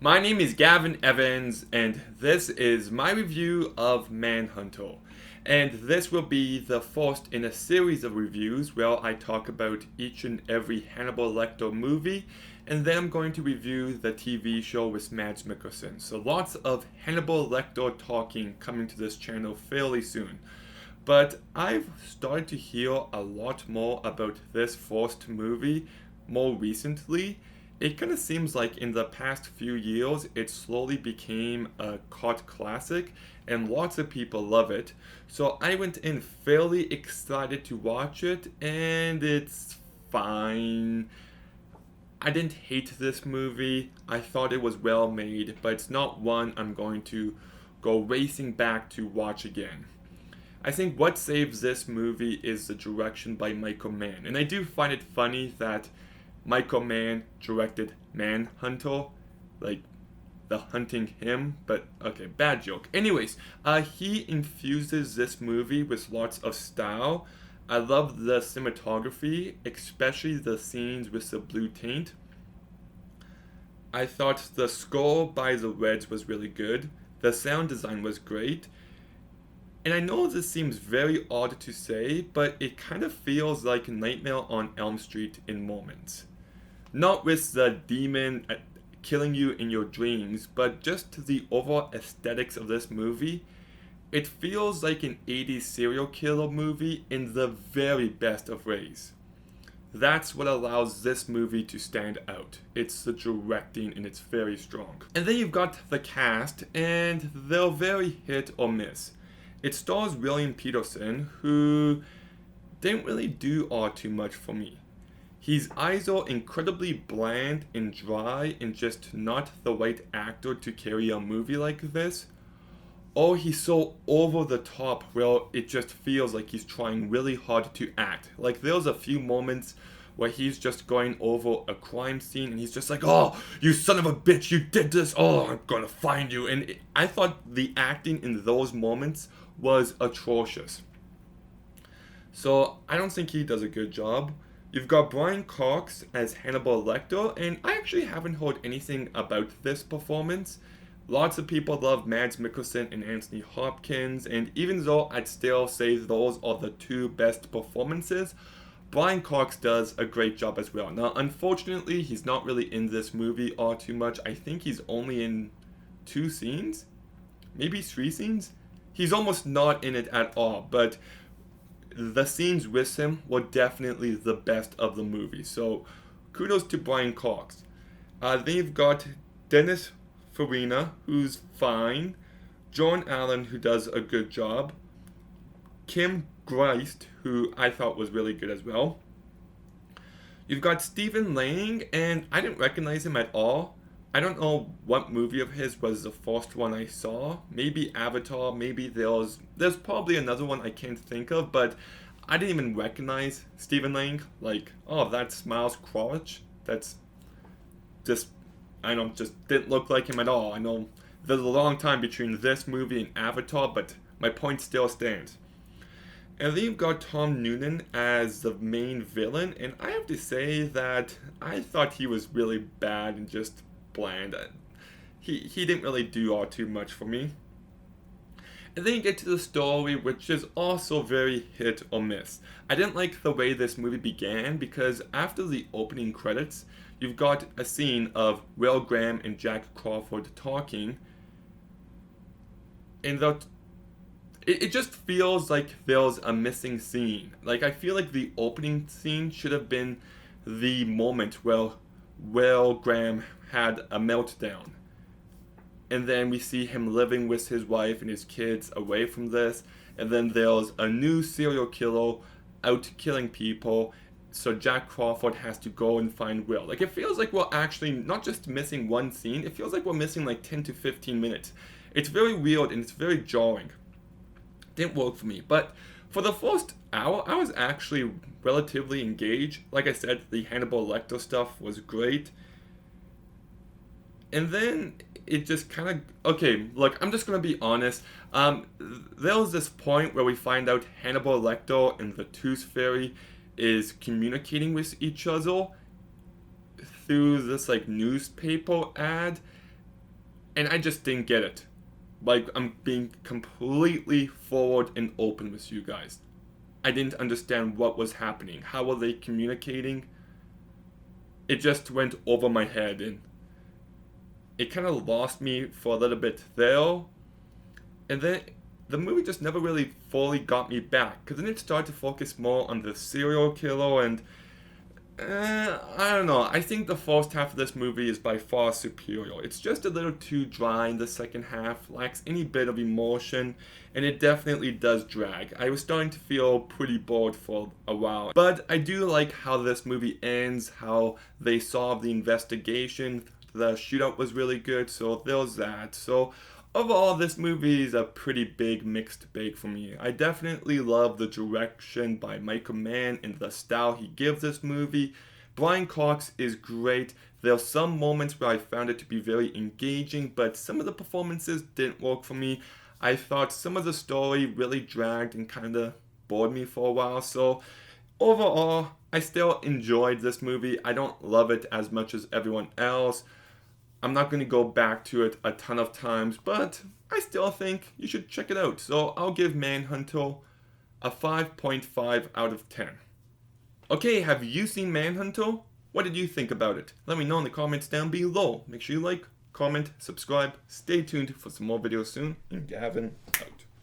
My name is Gavin Evans, and this is my review of Manhunter. And this will be the first in a series of reviews where I talk about each and every Hannibal Lecter movie, and then I'm going to review the TV show with Mads Mikkelsen. So lots of Hannibal Lecter talking coming to this channel fairly soon. But I've started to hear a lot more about this first movie more recently. It kind of seems like in the past few years it slowly became a cult classic and lots of people love it. So I went in fairly excited to watch it and it's fine. I didn't hate this movie. I thought it was well made, but it's not one I'm going to go racing back to watch again. I think what saves this movie is the direction by Michael Mann. And I do find it funny that Michael Mann directed Manhunter, like the hunting him, but okay, bad joke. Anyways, he infuses this movie with lots of style. I love the cinematography, especially the scenes with the blue taint. I thought the score by the Reds was really good. The sound design was great. And I know this seems very odd to say, but it kind of feels like Nightmare on Elm Street in moments. Not with the demon killing you in your dreams, but just the overall aesthetics of this movie. It feels like an 80s serial killer movie in the very best of ways. That's what allows this movie to stand out. It's the directing and it's very strong. And then you've got the cast, and they're very hit or miss. It stars William Peterson, who didn't really do all too much for me. He's either incredibly bland and dry and just not the right actor to carry a movie like this, or he's so over the top where it just feels like he's trying really hard to act. Like there's a few moments where he's just going over a crime scene and he's just like, "Oh, you son of a bitch, you did this. Oh, I'm gonna find you." And I thought the acting in those moments was atrocious. So I don't think he does a good job. You've got Brian Cox as Hannibal Lecter, and I actually haven't heard anything about this performance. Lots of people love Mads Mikkelsen and Anthony Hopkins, and even though I'd still say those are the two best performances, Brian Cox does a great job as well. Now, unfortunately, he's not really in this movie all too much. I think he's only in 2 scenes, maybe 3 scenes. He's almost not in it at all, but the scenes with him were definitely the best of the movie. So kudos to Brian Cox. Then you've got Dennis Farina, who's fine. John Allen, who does a good job. Kim Greist, who I thought was really good as well. You've got Stephen Lang, and I didn't recognize him at all. I don't know what movie of his was the first one I saw. Maybe Avatar, maybe there's probably another one I can't think of, but I didn't even recognize Stephen Lang. Like, oh, that's Miles Crouch. That's just, I don't, just didn't look like him at all. I know there's a long time between this movie and Avatar, but my point still stands. And then you've got Tom Noonan as the main villain, and I have to say that I thought he was really bad and just bland. He didn't really do all too much for me. And then you get to the story, which is also very hit or miss. I didn't like the way this movie began because after the opening credits, you've got a scene of Will Graham and Jack Crawford talking, and it just feels like there's a missing scene. Like, I feel like the opening scene should have been the moment where Will Graham had a meltdown. And then we see him living with his wife and his kids away from this. And then there's a new serial killer out killing people. So Jack Crawford has to go and find Will. Like, it feels like we're actually not just missing one scene, it feels like we're missing like 10 to 15 minutes. It's very weird and it's very jarring. Didn't work for me. But for the first hour, I was actually relatively engaged. Like I said, the Hannibal Lecter stuff was great. And then it just kind of, okay, look, I'm just going to be honest. There was this point where we find out Hannibal Lecter and the Tooth Fairy is communicating with each other through this like newspaper ad. and I just didn't get it. Like, I'm being completely forward and open with you guys. I didn't understand what was happening. How were they communicating? It just went over my head, and it kind of lost me for a little bit there. And then the movie just never really fully got me back, because then it started to focus more on the serial killer, and I don't know. I think the first half of this movie is by far superior. It's just a little too dry in the second half, lacks any bit of emotion, and it definitely does drag. I was starting to feel pretty bored for a while. But I do like how this movie ends, how they solve the investigation. The shootout was really good, so there's that. So overall, this movie is a pretty big mixed bag for me. I definitely love the direction by Michael Mann and the style he gives this movie. Brian Cox is great. There are some moments where I found it to be very engaging, but some of the performances didn't work for me. I thought some of the story really dragged and kind of bored me for a while. So overall, I still enjoyed this movie. I don't love it as much as everyone else. I'm not going to go back to it a ton of times, but I still think you should check it out. So I'll give Manhunter a 5.5 out of 10. Okay, have you seen Manhunter? What did you think about it? Let me know in the comments down below. Make sure you like, comment, subscribe. Stay tuned for some more videos soon. And Gavin out.